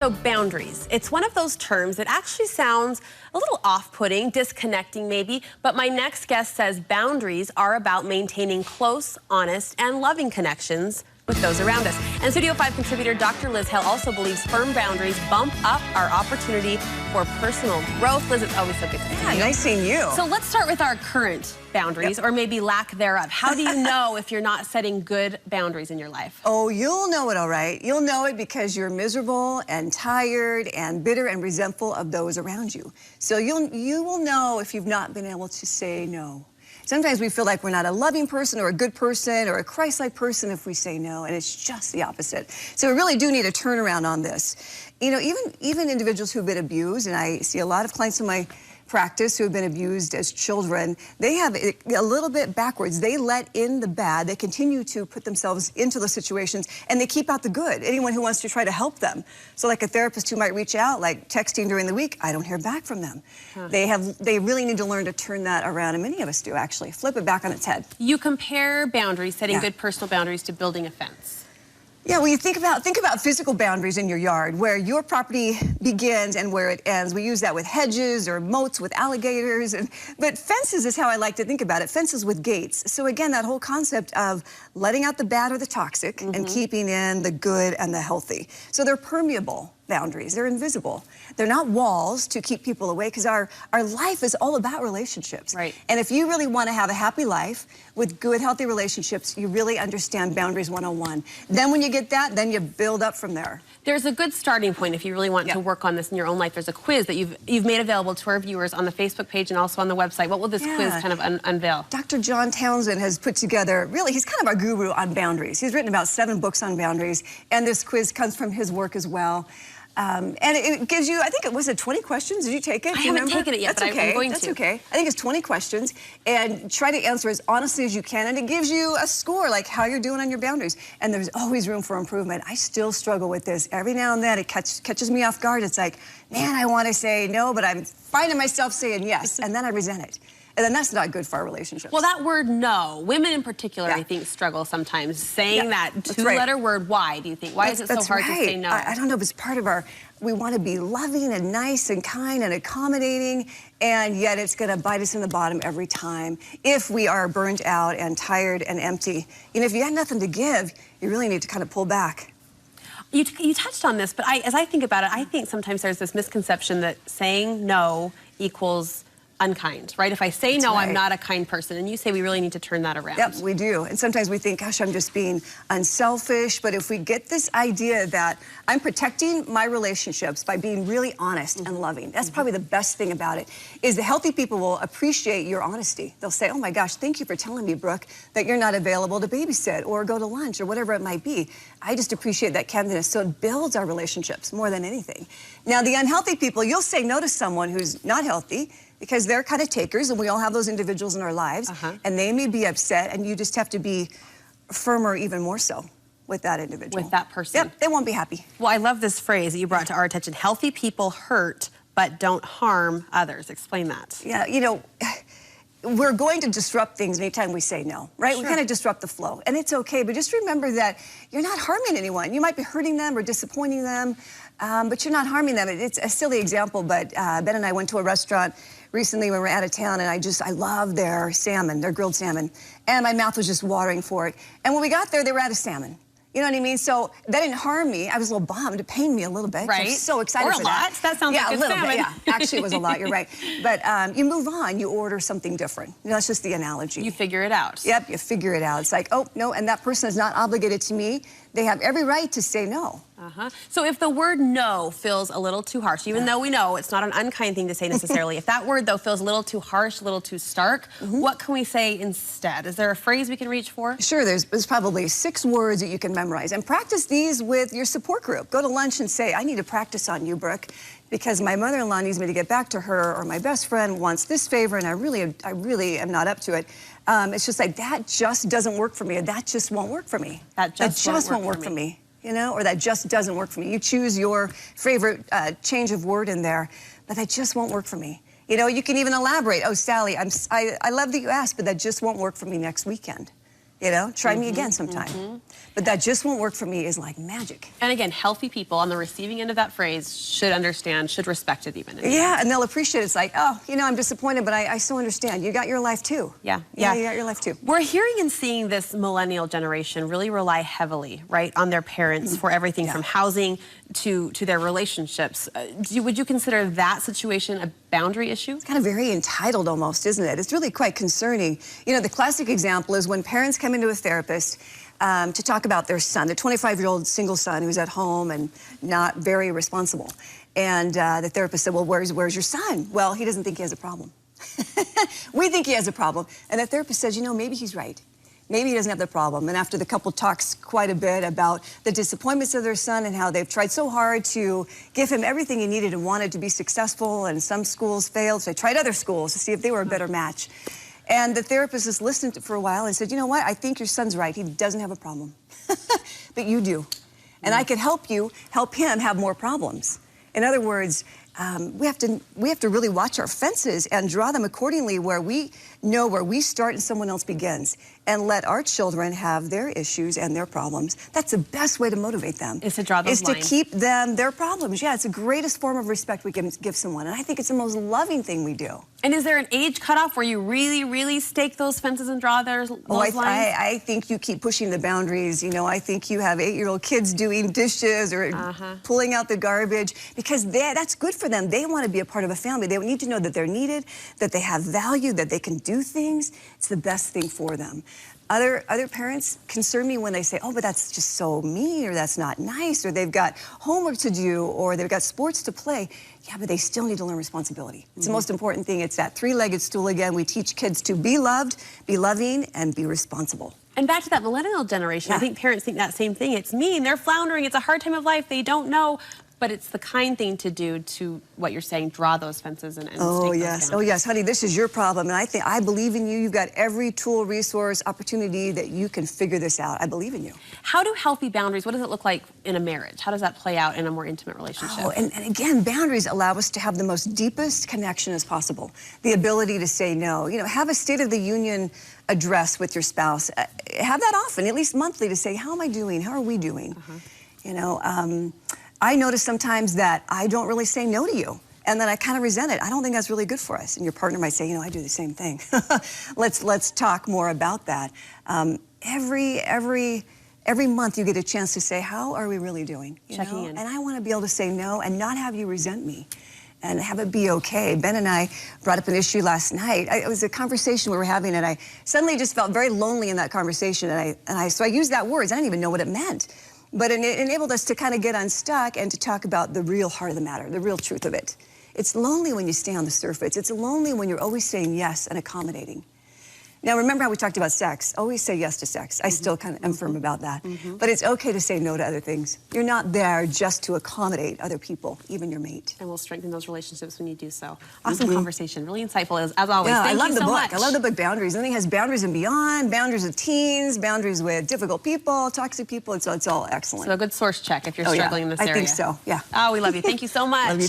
So boundaries, it's one of those terms that actually sounds a little off-putting, disconnecting maybe, but my next guest says boundaries are about maintaining close, honest, and loving connections with those around us. And Studio 5 contributor Dr. Liz Hale also believes firm boundaries bump up our opportunity for personal growth. Liz, it's always so good to see you. Yeah, nice seeing you. So let's start with our current boundaries, or maybe lack thereof. How do you know if you're not setting good boundaries in your life? Oh, you'll know it, all right. You'll know it because you're miserable and tired and bitter and resentful of those around you. So you will know if you've not been able to say no. Sometimes we feel like we're not a loving person or a good person or a Christ-like person if we say no, and it's just the opposite. So we really do need a turnaround on this. You know, even individuals who've been abused, and I see a lot of clients in my practice who have been abused as children, they have it a little bit backwards. They let in the bad, they continue to put themselves into those situations, and they keep out the good, anyone who wants to try to help them. So like a therapist who might reach out, like texting during the week, I don't hear back from them. They really need to learn to turn that around, and many of us do actually, flip it back on its head. You compare boundaries, setting good personal boundaries, to building a fence. Yeah, well, you think about physical boundaries in your yard, where your property begins and where it ends. We use that with hedges or moats with alligators, but fences is how I like to think about it. Fences with gates. So again, that whole concept of letting out the bad or the toxic and keeping in the good and the healthy. So they're permeable boundaries. They're invisible. They're not walls to keep people away, because our life is all about relationships. Right. And if you really want to have a happy life with good, healthy relationships, you really understand Boundaries 101. Then when you get that, then you build up from there. There's a good starting point if you really want to work on this in your own life. There's a quiz that you've made available to our viewers on the Facebook page and also on the website. What will this quiz kind of unveil? Dr. John Townsend has put together, really, he's kind of our guru on boundaries. He's written about 7 books on boundaries, and this quiz comes from his work as well. And it gives you, I think it was 20 questions. Did you take it? I haven't taken it yet, but I'm going to. That's okay. I think it's 20 questions, and try to answer as honestly as you can, and it gives you a score, like how you're doing on your boundaries. And there's always room for improvement. I still struggle with this. Every now and then it catches me off guard. It's like, man, I want to say no, but I'm finding myself saying yes, and then I resent it. And then that's not good for our relationships. Well, that word no, women in particular, I think, struggle sometimes saying that 2-letter word. Why, do you think? Why is it so hard to say no? I don't know if it's part of we want to be loving and nice and kind and accommodating, and yet it's going to bite us in the bottom every time if we are burnt out and tired and empty. You know, if you have nothing to give, you really need to kind of pull back. You touched on this, but as I think about it, I think sometimes there's this misconception that saying no equals unkind, right? If I say no, I'm not a kind person. And you say we really need to turn that around. Yep, we do. And sometimes we think, gosh, I'm just being unselfish. But if we get this idea that I'm protecting my relationships by being really honest and loving, that's probably the best thing about it, is the healthy people will appreciate your honesty. They'll say, oh my gosh, thank you for telling me, Brooke, that you're not available to babysit or go to lunch or whatever it might be. I just appreciate that candidness. So it builds our relationships more than anything. Now, the unhealthy people, you'll say no to someone who's not healthy, because they're kind of takers, and we all have those individuals in our lives, and they may be upset, and you just have to be firmer, even more so, with that individual. With that person. Yep, they won't be happy. Well, I love this phrase that you brought to our attention. Healthy people hurt, but don't harm others. Explain that. Yeah, you know, we're going to disrupt things anytime we say no, right? We kind of disrupt the flow, and it's okay, but just remember that you're not harming anyone. You might be hurting them or disappointing them, but you're not harming them. It's a silly example, but Ben and I went to a restaurant recently when we were out of town, and I love their salmon, their grilled salmon, and my mouth was just watering for it. And when we got there, they were out of salmon. You know what I mean? So that didn't harm me. I was a little bummed. It pained me a little bit. Right. I was so excited for that. That sounds like a little salmon. bit. Yeah, actually, it was a lot. You're right. But you move on. You order something different. You know, that's just the analogy. You figure it out. Yep, you figure it out. It's like, oh no, and that person is not obligated to me. They have every right to say no. So if the word no feels a little too harsh, even though we know it's not an unkind thing to say necessarily, if that word, though, feels a little too harsh, a little too stark, what can we say instead? Is there a phrase we can reach for? Sure, there's probably 6 words that you can memorize. And practice these with your support group. Go to lunch and say, I need to practice on you, Brooke, because my mother-in-law needs me to get back to her, or my best friend wants this favor, and I really am not up to it. It's just like, that just doesn't work for me, or that just won't work for me. That just won't work for me. You know, or that just doesn't work for me. You choose your favorite change of word in there, but that just won't work for me. You know, you can even elaborate. Oh, Sally, I love that you asked, but that just won't work for me next weekend. You know, try me again sometime. But that just won't work for me is like magic. And again, healthy people on the receiving end of that phrase should understand, should respect it even. Yeah, and they'll appreciate it. It's like, oh, you know, I'm disappointed, but I so understand. You got your life too. Yeah. You got your life too. We're hearing and seeing this millennial generation really rely heavily, right, on their parents for everything from housing to their relationships. Would you consider that situation a boundary issue? It's kind of very entitled almost, isn't it? It's really quite concerning. You know, the classic example is when parents come into a therapist to talk about their son, the 25-year-old single son who's at home and not very responsible. And the therapist said, well, where's your son? Well, he doesn't think he has a problem. We think he has a problem. And the therapist says, you know, maybe he's right. Maybe he doesn't have the problem. And after the couple talks quite a bit about the disappointments of their son and how they've tried so hard to give him everything he needed and wanted to be successful, and some schools failed, so they tried other schools to see if they were a better match. And the therapist just listened for a while and said, you know what, I think your son's right. He doesn't have a problem. But you do. And I could help him have more problems. In other words, we have to really watch our fences and draw them accordingly, where we know where we start and someone else begins, and let our children have their issues and their problems. That's the best way to motivate them. Is to draw those lines. Is to keep them their problems. Yeah, it's the greatest form of respect we can give someone, and I think it's the most loving thing we do. And is there an age cutoff where you really, really stake those fences and draw those lines? I think you keep pushing the boundaries. You know, I think you have 8-year-old kids doing dishes or pulling out the garbage, because that's good for them. They want to be a part of a family. They need to know that they're needed, that they have value, that they can do things. It's the best thing for them. Other parents concern me when they say, oh, but that's just so mean, or that's not nice, or they've got homework to do, or they've got sports to play. Yeah, but they still need to learn responsibility. It's the most important thing. It's that three-legged stool again. We teach kids to be loved, be loving, and be responsible. And back to that millennial generation, I think parents think that same thing. It's mean, they're floundering, it's a hard time of life, they don't know. But it's the kind thing to do to what you're saying, draw those fences and stake those down. Oh yes, honey, this is your problem, and I believe in you. You've got every tool, resource, opportunity that you can figure this out. I believe in you. How do healthy boundaries, what does it look like in a marriage? How does that play out in a more intimate relationship? Oh, and again, boundaries allow us to have the most deepest connection as possible. The ability to say no. You know, have a State of the Union address with your spouse. Have that often, at least monthly, to say, how am I doing? How are we doing? You know, I notice sometimes that I don't really say no to you, and then I kind of resent it. I don't think that's really good for us. And your partner might say, you know, I do the same thing. Let's talk more about that. Every month you get a chance to say, how are we really doing? Checking in. And I want to be able to say no and not have you resent me, and have it be okay. Ben and I brought up an issue last night. It was a conversation we were having, and I suddenly just felt very lonely in that conversation. So I used that word. I didn't even know what it meant. But it enabled us to kind of get unstuck and to talk about the real heart of the matter, the real truth of it. It's lonely when you stay on the surface. It's lonely when you're always saying yes and accommodating. Now, remember how we talked about sex? Always say yes to sex. I still kind of am firm about that. But it's okay to say no to other things. You're not there just to accommodate other people, even your mate. And we'll strengthen those relationships when you do so. Awesome conversation. Really insightful, as always. Yeah, Thank I love you the so book. much. I love the book Boundaries. I think it has boundaries and beyond, boundaries with teens, boundaries with difficult people, toxic people. It's all excellent. So a good source check if you're struggling in this area. I think so, yeah. Oh, we love you. Thank you so much. Love you too.